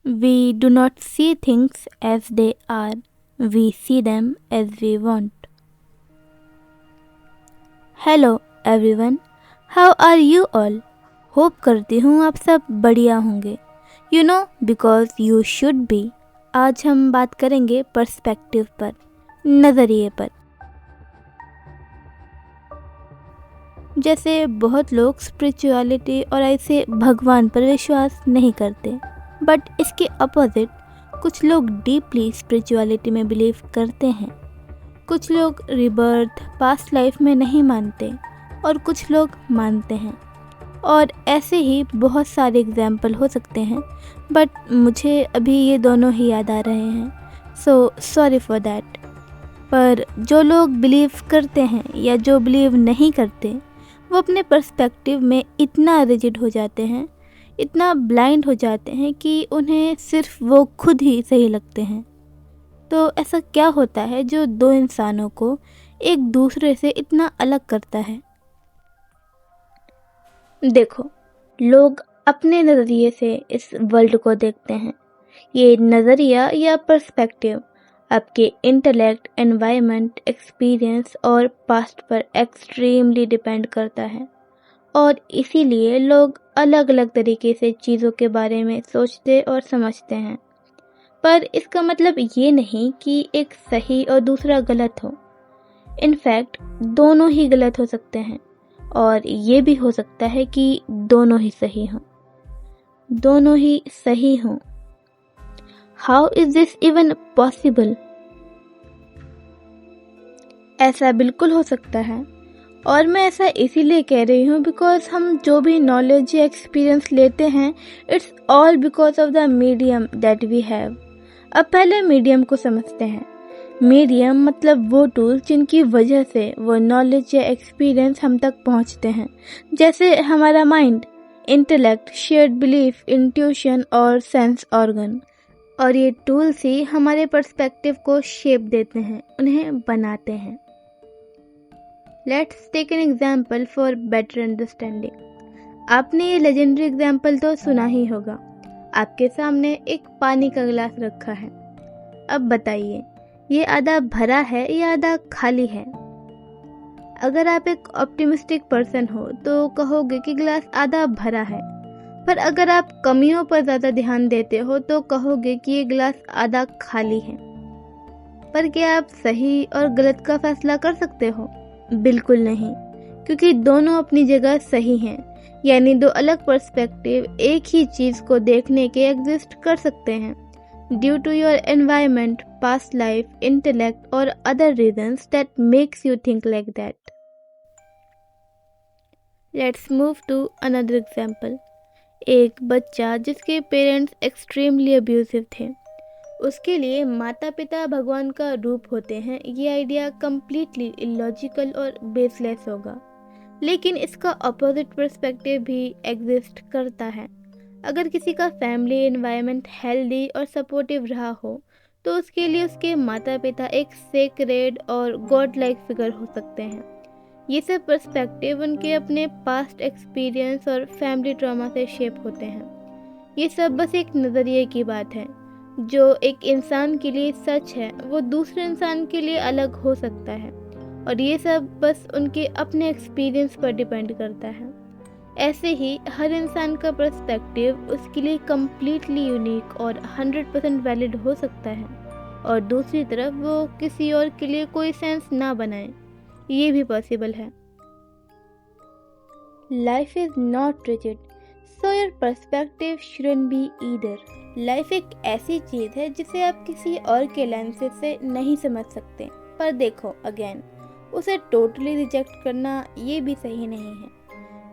We do not see things as they are, we see them as we want. Hello everyone, how are you all? Hope करती हूँ आप सब बढ़िया होंगे. Because you should be. आज हम बात करेंगे पर्सपेक्टिव पर, नज़रिए पर. जैसे बहुत लोग स्पिरिचुअलिटी और ऐसे भगवान पर विश्वास नहीं करते, बट इसके अपोजिट कुछ लोग डीपली स्पिरिचुअलिटी में बिलीव करते हैं. कुछ लोग रिबर्थ, पास्ट लाइफ में नहीं मानते और कुछ लोग मानते हैं. और ऐसे ही बहुत सारे एग्जाम्पल हो सकते हैं, बट मुझे अभी ये दोनों ही याद आ रहे हैं, सो सॉरी फॉर दैट. पर जो लोग बिलीव करते हैं या जो बिलीव नहीं करते, वो अपने पर्सपेक्टिव में इतना रिजिड हो जाते हैं, इतना ब्लाइंड हो जाते हैं कि उन्हें सिर्फ वो खुद ही सही लगते हैं. तो ऐसा क्या होता है जो दो इंसानों को एक दूसरे से इतना अलग करता है? देखो, लोग अपने नज़रिए से इस वर्ल्ड को देखते हैं. ये नज़रिया या पर्सपेक्टिव आपके इंटेलेक्ट, एनवायरनमेंट, एक्सपीरियंस और पास्ट पर एक्सट्रीमली डिपेंड करता है. और इसीलिए लोग अलग अलग तरीके से चीज़ों के बारे में सोचते और समझते हैं. पर इसका मतलब ये नहीं कि एक सही और दूसरा गलत हो. इनफैक्ट दोनों ही गलत हो सकते हैं, और ये भी हो सकता है कि दोनों ही सही हों. दोनों ही सही हों. How is this even possible? ऐसा बिल्कुल हो सकता है, और मैं ऐसा इसीलिए कह रही हूँ बिकॉज हम जो भी नॉलेज या एक्सपीरियंस लेते हैं, it's all because of the medium that we have. अब पहले मीडियम को समझते हैं. मीडियम मतलब वो टूल्स जिनकी वजह से वो नॉलेज या एक्सपीरियंस हम तक पहुँचते हैं. जैसे हमारा mind, intellect, shared belief, intuition और सेंस ऑर्गन. और ये टूल्स ही हमारे पर्सपेक्टिव को शेप देते हैं, उन्हें बनाते हैं. Let's take an example for better understanding. आपने ये लेजेंडरी एग्जाम्पल तो सुना ही होगा. आपके सामने एक पानी का गिलास रखा है. अब बताइए, ये आधा भरा है या आधा खाली है? अगर आप एक ऑप्टिमिस्टिक पर्सन हो तो कहोगे कि गिलास आधा भरा है. पर अगर आप कमियों पर ज़्यादा ध्यान देते हो तो कहोगे कि ये गिलास आधा खाली है. पर क्या आप सही और गलत का फैसला कर सकते हो? बिल्कुल नहीं, क्योंकि दोनों अपनी जगह सही हैं. यानी दो अलग पर्सपेक्टिव एक ही चीज़ को देखने के एग्जिस्ट कर सकते हैं, due to your environment, past life, intellect और other reasons that makes you think like that. Let's move to another example. एक बच्चा जिसके पेरेंट्स एक्सट्रीमली अब्यूसिव थे, उसके लिए माता पिता भगवान का रूप होते हैं, ये आइडिया कम्प्लीटली इलॉजिकल और बेसलेस होगा. लेकिन इसका अपोजिट पर्सपेक्टिव भी एग्जिस्ट करता है. अगर किसी का फैमिली एनवायरनमेंट हेल्दी और सपोर्टिव रहा हो तो उसके लिए उसके माता पिता एक सेक्रेड और गॉड लाइक फिगर हो सकते हैं. ये सब पर्सपेक्टिव उनके अपने पास्ट एक्सपीरियंस और फैमिली ट्रॉमा से शेप होते हैं. ये सब बस एक नज़रिए की बात है. जो एक इंसान के लिए सच है वो दूसरे इंसान के लिए अलग हो सकता है, और ये सब बस उनके अपने एक्सपीरियंस पर डिपेंड करता है. ऐसे ही हर इंसान का पर्सपेक्टिव उसके लिए कम्प्लीटली यूनिक और 100% वैलिड हो सकता है, और दूसरी तरफ वो किसी और के लिए कोई सेंस ना बनाए. ये भी पॉसिबल है. Life is not rigid, so your perspective shouldn't be either. Life एक ऐसी चीज़ है जिसे आप किसी और के लेंसेज से नहीं समझ सकते. पर देखो, अगेन, उसे टोटली रिजेक्ट करना ये भी सही नहीं है.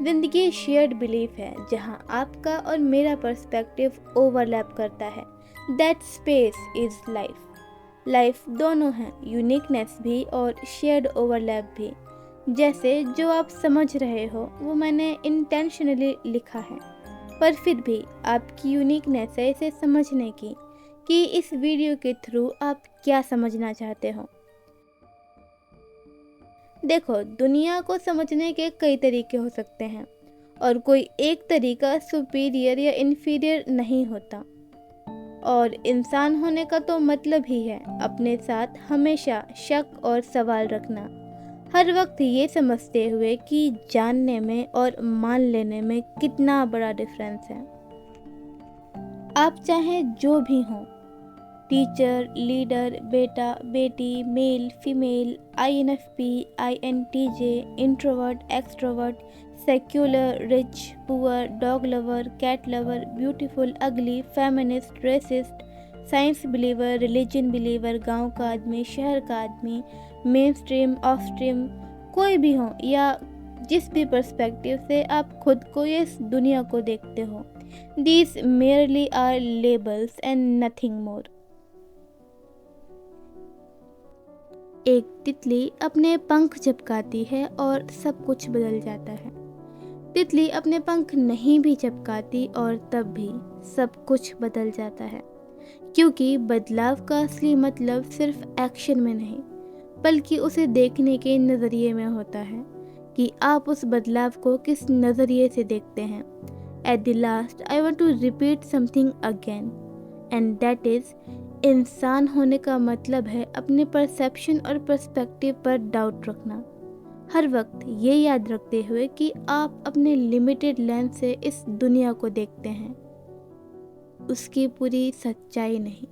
ज़िंदगी शेयर्ड बिलीफ है जहाँ आपका और मेरा पर्सपेक्टिव ओवरलैप करता है. That space is life. Life दोनों हैं, यूनिकनेस भी और शेयर्ड ओवरलैप भी. जैसे जो आप समझ रहे हो वो मैंने इंटेंशनली लिखा है, पर फिर भी आपकी यूनिकनेस है इसे समझने की कि इस वीडियो के थ्रू आप क्या समझना चाहते हो. देखो, दुनिया को समझने के कई तरीके हो सकते हैं, और कोई एक तरीका सुपीरियर या इन्फीरियर नहीं होता. और इंसान होने का तो मतलब ही है अपने साथ हमेशा शक और सवाल रखना, हर वक्त ये समझते हुए कि जानने में और मान लेने में कितना बड़ा डिफरेंस है। आप चाहे जो भी हों, टीचर, लीडर, बेटा, बेटी, male, female, INFP, INTJ, introvert, extrovert, secular, rich, poor, dog lover, cat lover, beautiful, ugly, feminist, racist, science believer, religion believer, गांव का आदमी, शहर का आदमी, मेन स्ट्रीम, ऑफ स्ट्रीम, कोई भी हो या जिस भी पर्सपेक्टिव से आप खुद को या इस दुनिया को देखते हो, these merely are labels and nothing more. एक तितली अपने पंख झपकाती है और सब कुछ बदल जाता है। तितली अपने पंख नहीं भी झपकाती और तब भी सब कुछ बदल जाता है, क्योंकि बदलाव का असली मतलब सिर्फ एक्शन में नहीं बल्कि उसे देखने के नज़रिए में होता है कि आप उस बदलाव को किस नज़रिए से देखते हैं। At the last I want to repeat something again, and that is इंसान होने का मतलब है अपने परसेप्शन और पर्सपेक्टिव पर डाउट रखना, हर वक्त ये याद रखते हुए कि आप अपने लिमिटेड लेंस से इस दुनिया को देखते हैं, उसकी पूरी सच्चाई नहीं।